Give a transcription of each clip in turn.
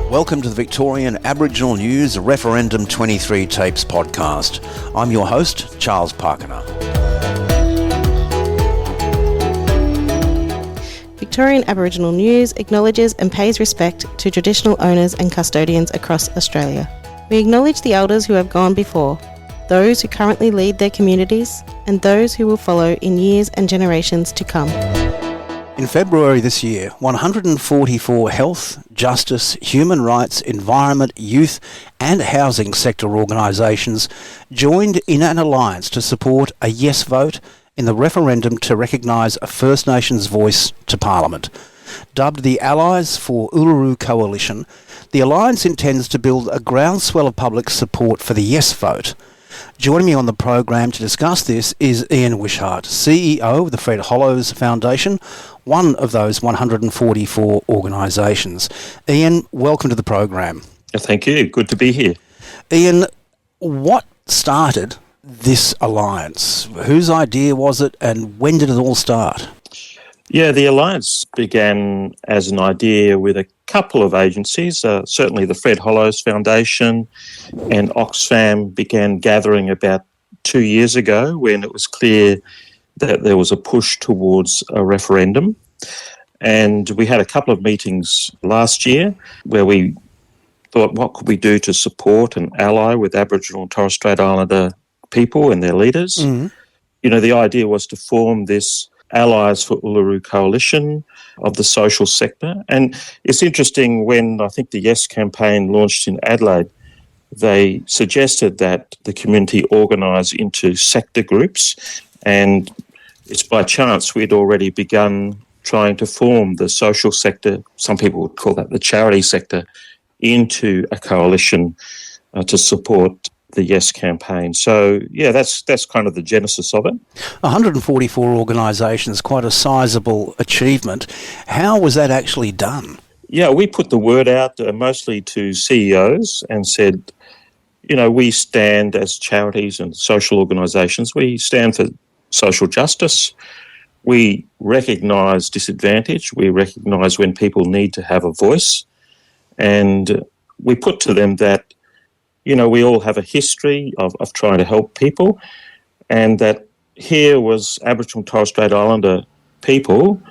Welcome to the Victorian Aboriginal News Referendum 23 Tapes podcast. I'm your host, Charles Parkiner. Victorian Aboriginal News acknowledges and pays respect to traditional owners and custodians across Australia. We acknowledge the elders who have gone before, those who currently lead their communities, and those who will follow in years and generations to come. In February this year, 144 health, justice, human rights, environment, youth and housing sector organisations joined in an alliance to support a yes vote in the referendum to recognise a First Nations voice to Parliament. Dubbed the Allies for Uluru Coalition, the alliance intends to build a groundswell of public support for the yes vote. Joining me on the program to discuss this is Ian Wishart, CEO of the Fred Hollows Foundation, one of those 144 organisations. Ian, welcome to the program. Thank you. Good to be here. Ian, what started this alliance? Whose idea was it and when did it all start? Yeah, the alliance began as an idea with a couple of agencies, certainly the Fred Hollows Foundation and Oxfam began gathering about 2 years ago when it was clear that there was a push towards a referendum. And we had a couple of meetings last year where we thought, what could we do to support and ally with Aboriginal and Torres Strait Islander people and their leaders? Mm-hmm. You know, the idea was to form this Allies for Uluru Coalition of the social sector. And it's interesting, when I think the Yes campaign launched in Adelaide, they suggested that the community organise into sector groups, and it's by chance we'd already begun trying to form the social sector, some people would call that the charity sector, into a coalition to support the Yes campaign. So, yeah, that's kind of the genesis of it. 144 organisations, quite a sizable achievement. How was that actually done? Yeah, we put the word out mostly to CEOs and said, you know, we stand as charities and social organisations, we stand for social justice. We recognise disadvantage. We recognise when people need to have a voice. And we put to them that, you know, we all have a history of trying to help people, and that here was Aboriginal and Torres Strait Islander people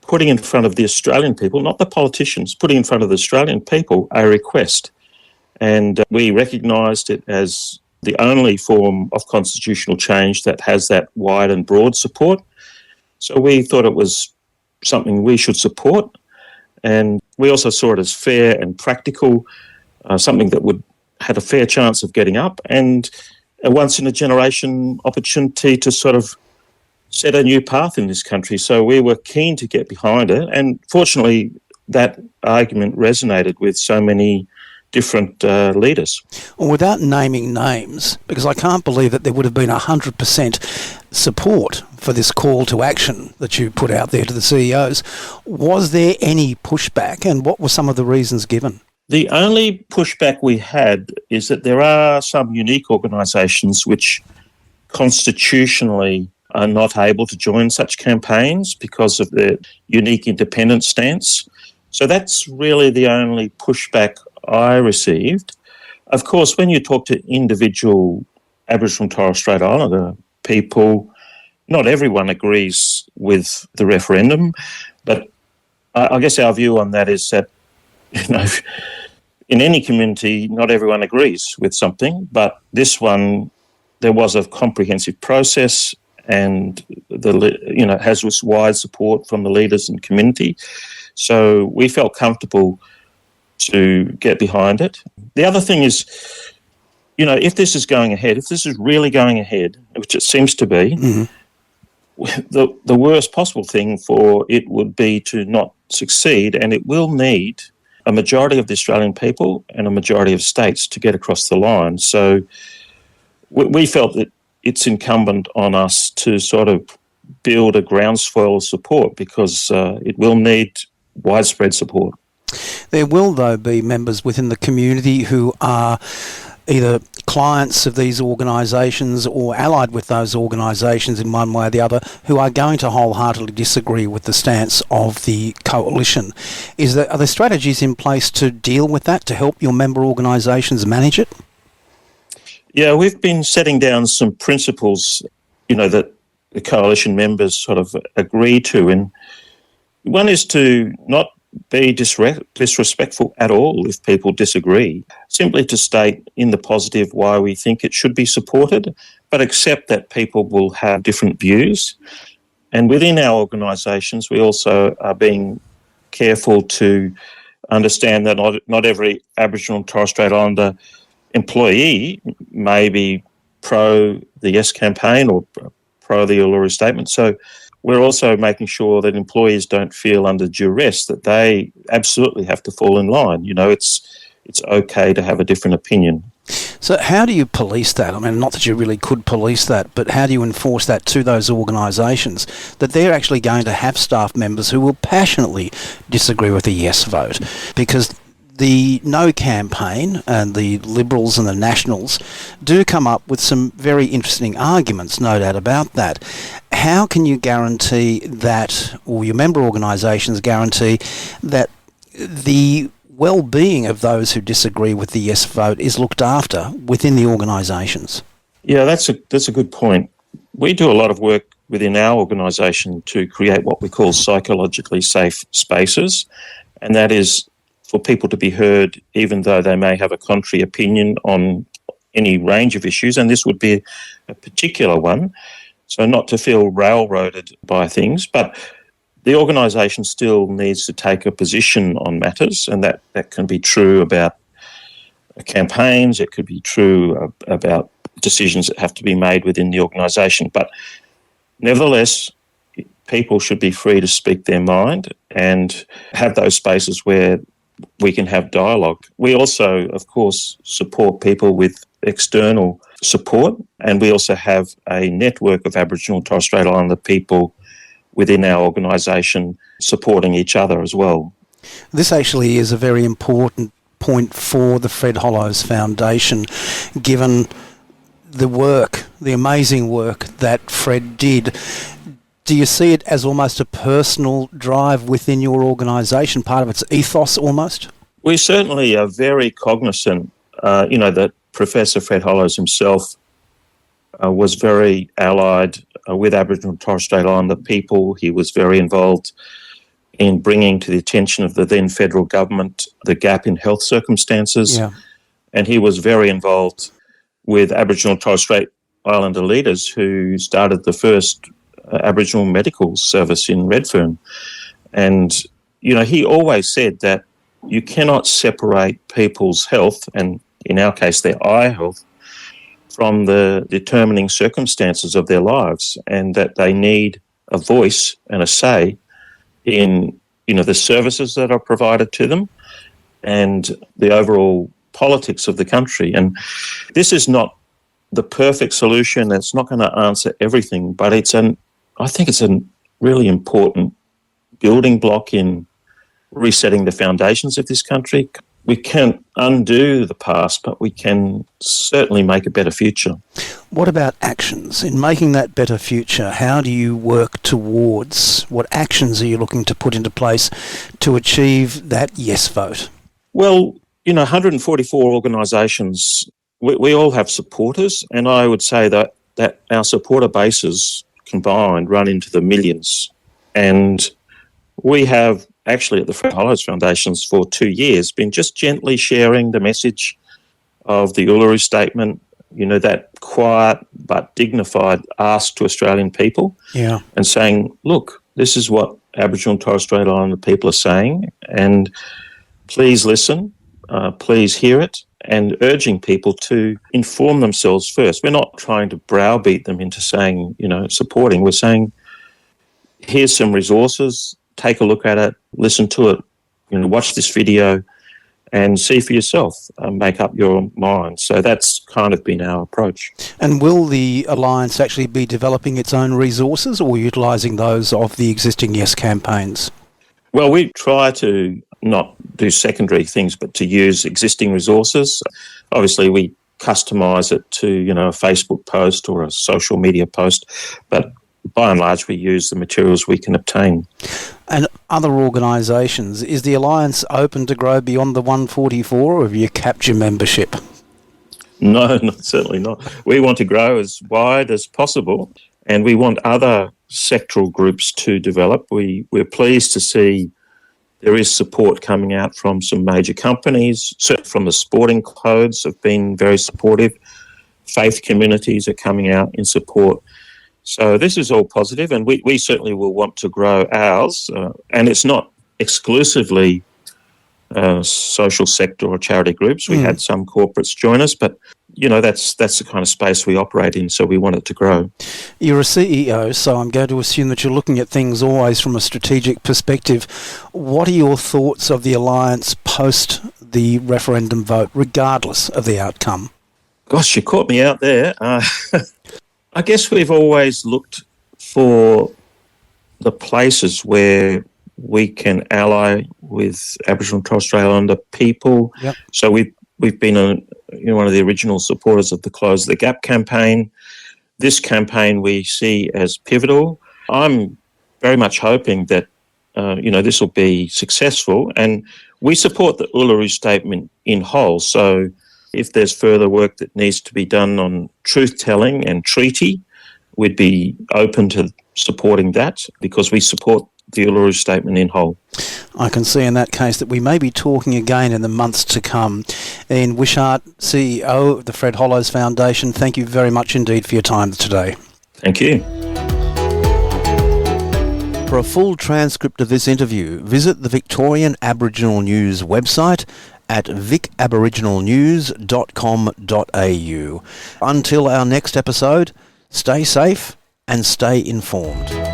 putting in front of the Australian people, not the politicians, putting in front of the Australian people a request. And we recognised it as the only form of constitutional change that has that wide and broad support. So we thought it was something we should support. And we also saw it as fair and practical, something that had a fair chance of getting up, and a once-in-a-generation opportunity to sort of set a new path in this country. So we were keen to get behind it, and fortunately that argument resonated with so many different leaders. Well, without naming names, because I can't believe that there would have been 100% support for this call to action that you put out there to the CEOs, was there any pushback, and what were some of the reasons given? The only pushback we had is that there are some unique organisations which constitutionally are not able to join such campaigns because of their unique independent stance. So that's really the only pushback I received. Of course, when you talk to individual Aboriginal and Torres Strait Islander people, not everyone agrees with the referendum, but I guess our view on that is that, you know, in any community, not everyone agrees with something, but this one, there was a comprehensive process, and has this wide support from the leaders and community. So we felt comfortable to get behind it. The other thing is, you know, if this is going ahead, if this is really going ahead, which it seems to be, the worst possible thing for it would be to not succeed, and it will need a majority of the Australian people and a majority of states to get across the line. So we felt that it's incumbent on us to sort of build a groundswell of support, because it will need widespread support. There will, though, be members within the community who are either clients of these organisations or allied with those organisations in one way or the other who are going to wholeheartedly disagree with the stance of the coalition. Are there strategies in place to deal with that, to help your member organisations manage it? Yeah, we've been setting down some principles, that the coalition members sort of agree to. And one is to not be disrespectful at all if people disagree, simply to state in the positive why we think it should be supported, but accept that people will have different views. And within our organisations, we also are being careful to understand that not every Aboriginal and Torres Strait Islander employee may be pro the Yes campaign or pro the Uluru Statement. So we're also making sure that employees don't feel under duress, that they absolutely have to fall in line. It's okay to have a different opinion. So how do you police that? I mean, not that you really could police that, but how do you enforce that to those organisations, that they're actually going to have staff members who will passionately disagree with the yes vote? Because the No campaign and the Liberals and the Nationals do come up with some very interesting arguments, no doubt about that. How can you guarantee that, or your member organisations guarantee, that the well-being of those who disagree with the yes vote is looked after within the organisations? Yeah, that's a good point. We do a lot of work within our organisation to create what we call psychologically safe spaces, and that is for people to be heard even though they may have a contrary opinion on any range of issues, and this would be a particular one. So not to feel railroaded by things, but the organisation still needs to take a position on matters, and that can be true about campaigns, it could be true about decisions that have to be made within the organisation. But nevertheless, people should be free to speak their mind and have those spaces where we can have dialogue. We also, of course, support people with external support, and we also have a network of Aboriginal and Torres Strait Islander people within our organisation supporting each other as well. This actually is a very important point for the Fred Hollows Foundation, given the amazing work that Fred did. Do you see it as almost a personal drive within your organisation, part of its ethos almost? We certainly are very cognizant, that Professor Fred Hollows himself was very allied with Aboriginal and Torres Strait Islander people. He was very involved in bringing to the attention of the then federal government the gap in health circumstances. Yeah. And he was very involved with Aboriginal and Torres Strait Islander leaders who started the first Aboriginal medical service in Redfern. And, he always said that you cannot separate people's health, and in our case their eye health, from the determining circumstances of their lives, and that they need a voice and a say in, the services that are provided to them and the overall politics of the country. And this is not the perfect solution. It's not going to answer everything, but I think it's a really important building block in resetting the foundations of this country. We can't undo the past, but we can certainly make a better future. What about actions? In making that better future, how do you work towards, what actions are you looking to put into place to achieve that yes vote? Well, 144 organisations, we all have supporters, and I would say that our supporter bases combined run into the millions. And we have actually at the Fred Hollows Foundations for 2 years been just gently sharing the message of the Uluru Statement, that quiet but dignified ask to Australian people. Yeah. And saying, look, this is what Aboriginal and Torres Strait Islander people are saying, and please listen, please hear it, and urging people to inform themselves first. We're not trying to browbeat them into saying, supporting. We're saying, here's some resources, take a look at it, listen to it, watch this video and see for yourself, make up your mind. So that's kind of been our approach. And will the Alliance actually be developing its own resources or utilising those of the existing Yes campaigns? Well, we try to not do secondary things, but to use existing resources. Obviously, we customise it to, a Facebook post or a social media post, but by and large we use the materials we can obtain. And other organisations, is the Alliance open to grow beyond the 144, or have you capped your membership? No, certainly not. We want to grow as wide as possible, and we want other sectoral groups to develop. We're pleased to see there is support coming out from some major companies, certainly from the sporting codes have been very supportive. Faith communities are coming out in support. So this is all positive, and we certainly will want to grow ours. And it's not exclusively social sector or charity groups. We had some corporates join us, but that's the kind of space we operate in, so we want it to grow. You're a CEO, so I'm going to assume that you're looking at things always from a strategic perspective. What are your thoughts of the Alliance post the referendum vote, regardless of the outcome? Gosh, you caught me out there. I guess we've always looked for the places where we can ally with Aboriginal and Torres Strait Islander people. Yep. So we've been one of the original supporters of the Close the Gap campaign. This campaign we see as pivotal. I'm very much hoping that this will be successful, and we support the Uluru Statement in whole. So if there's further work that needs to be done on truth-telling and treaty, we'd be open to supporting that, because we support the Uluru Statement in whole. I can see in that case that we may be talking again in the months to come. Ian Wishart, CEO of the Fred Hollows Foundation, thank you very much indeed for your time today. Thank you. For a full transcript of this interview, visit the Victorian Aboriginal News website at vicaboriginalnews.com.au. Until our next episode, stay safe and stay informed.